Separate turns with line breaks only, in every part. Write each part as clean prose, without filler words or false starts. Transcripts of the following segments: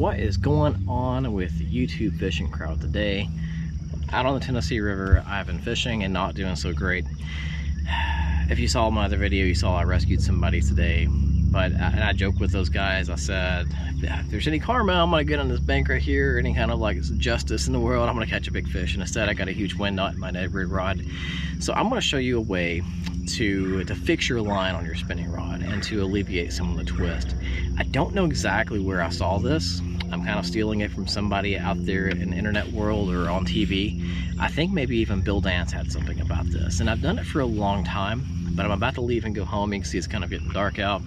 What is going on with the YouTube fishing crowd today? Out on the Tennessee River, I've been fishing and not doing so great. If you saw my other video, you saw I rescued somebody today. But I joked with those guys. I said, if there's any karma, I'm gonna get on this bank right here, or any kind of like justice in the world, I'm gonna catch a big fish. And instead, I got a huge wind knot in my Ned rig rod. So I'm gonna show you a way to fix your line on your spinning rod and to alleviate some of the twist. I don't know exactly where I saw this. I'm kind of stealing it from somebody out there in the internet world or on TV. I think maybe even Bill Dance had something about this, and I've done it for a long time, but I'm about to leave and go home. You can see it's kind of getting dark out.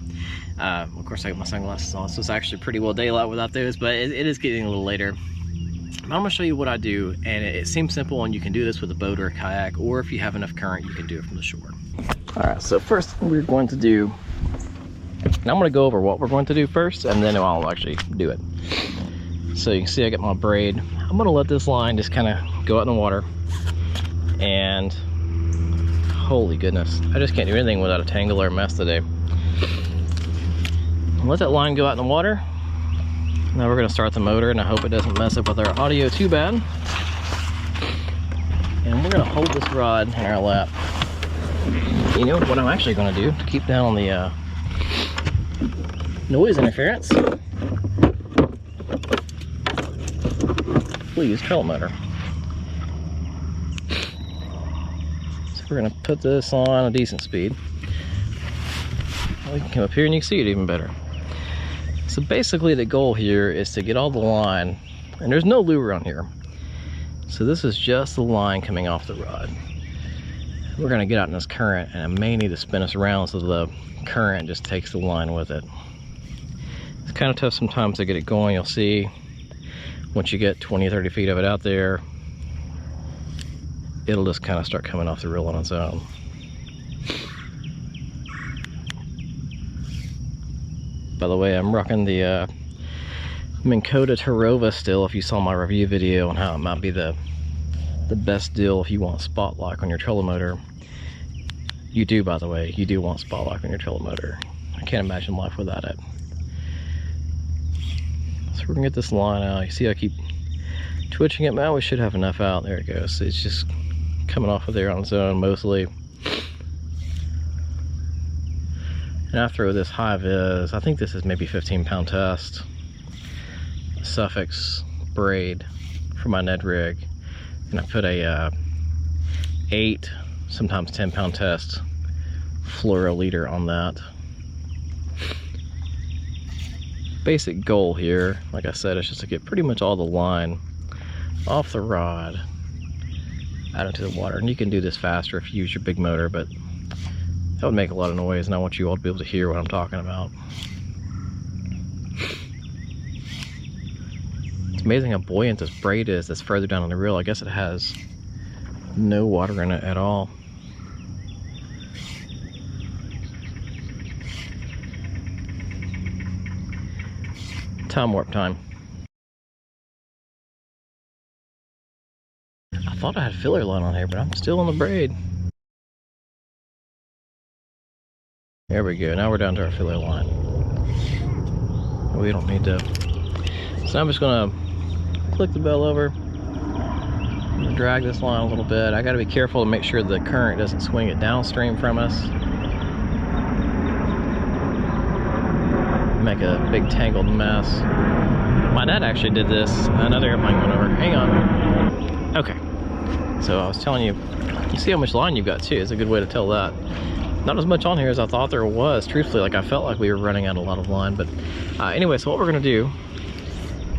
Of course, I got my sunglasses on, so it's actually pretty well daylight without those, but it is getting a little later. I'm gonna show you what I do, and it seems simple, and you can do this with a boat or a kayak, or if you have enough current, you can do it from the shore. All right, so first we're going to do, and I'm gonna go over what we're going to do first, and then I'll actually do it. So you can see I got my braid. I'm gonna let this line just kind of go out in the water, and holy goodness, I just can't do anything without a tangle or a mess today. Let that line go out in the water. Now we're gonna start the motor, and I hope it doesn't mess up with our audio too bad. And we're gonna hold this rod in our lap. You know what I'm actually gonna do to keep down on the noise interference? Please, trolling motor. So we're gonna put this on a decent speed. We can come up here and you can see it even better. So basically the goal here is to get all the line, and there's no lure on here. So this is just the line coming off the rod. We're gonna get out in this current, and I may need to spin us around so the current just takes the line with it. It's kind of tough sometimes to get it going. You'll see once you get 20 or 30 feet of it out there, it'll just kind of start coming off the reel on its own. By the way, I'm rocking the Minn Kota Tarova still. If you saw my review video on how it might be the best deal if you want spot lock on your trolling motor. You do, by the way, you do want spot lock on your trolling motor. I can't imagine life without it. So we're gonna get this line out. You see I keep twitching it. Now we should have enough out. There it goes. It's just coming off of there on its own mostly. And after this high vis, I think this is maybe 15-pound test Suffix braid for my Ned rig, and I put a 8, sometimes 10-pound test fluoro leader on that. Basic goal here, like I said, is just to get pretty much all the line off the rod out into the water. And you can do this faster if you use your big motor, but that would make a lot of noise, and I want you all to be able to hear what I'm talking about. It's amazing how buoyant this braid is that's further down on the reel. I guess it has no water in it at all. Time warp time. I thought I had filler line on here, but I'm still on the braid. There we go. Now we're down to our filler line. We don't need to. So I'm just gonna click the bell over. I'm gonna drag this line a little bit. I gotta be careful to make sure the current doesn't swing it downstream from us. Make a big tangled mess. My dad actually did this. Another airplane went over. Hang on. Okay. So I was telling you, you see how much line you've got too. It's a good way to tell that. Not as much on here as I thought there was. Truthfully, like I felt like we were running out a lot of line. But anyway, so what we're gonna do,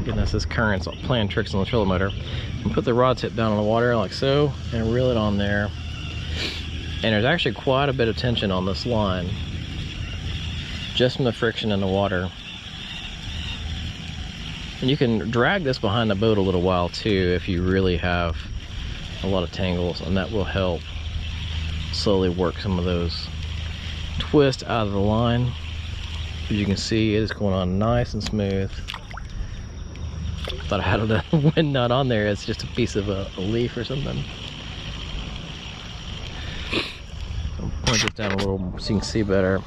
goodness, this current's playing tricks on the trolling motor. And put the rod tip down on the water like so, and reel it on there. And there's actually quite a bit of tension on this line, just from the friction in the water. And you can drag this behind the boat a little while too if you really have a lot of tangles, and that will help slowly work some of those twists out of the line. As you can see, it is going on nice and smooth. Thought I had a wind knot on there. It's just a piece of a leaf or something. I'll point it down a little so you can see better.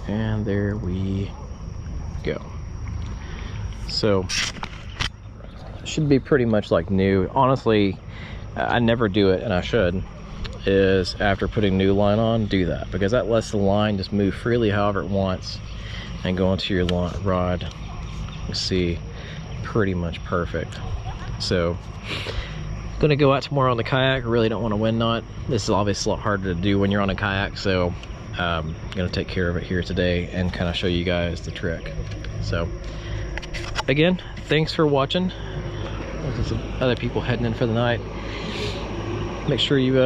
And there we go. So should be pretty much like new. Honestly, I never do it, and I should, is after putting new line on, do that, because that lets the line just move freely however it wants and go into your rod. You see, pretty much perfect. So gonna go out tomorrow on the kayak. I really don't want to wind knot. This is obviously a lot harder to do when you're on a kayak, so I'm gonna take care of it here today and kind of show you guys the trick. So again, thanks for watching. There's some other people heading in for the night. Make sure you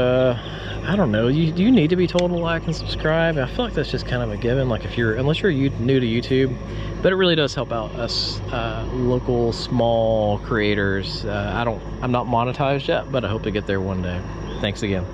I don't know, do you need to be told to like and subscribe? I feel like that's just kind of a given, like unless you're new to YouTube, but it really does help out us local small creators. I'm not monetized yet, but I hope to get there one day. Thanks again.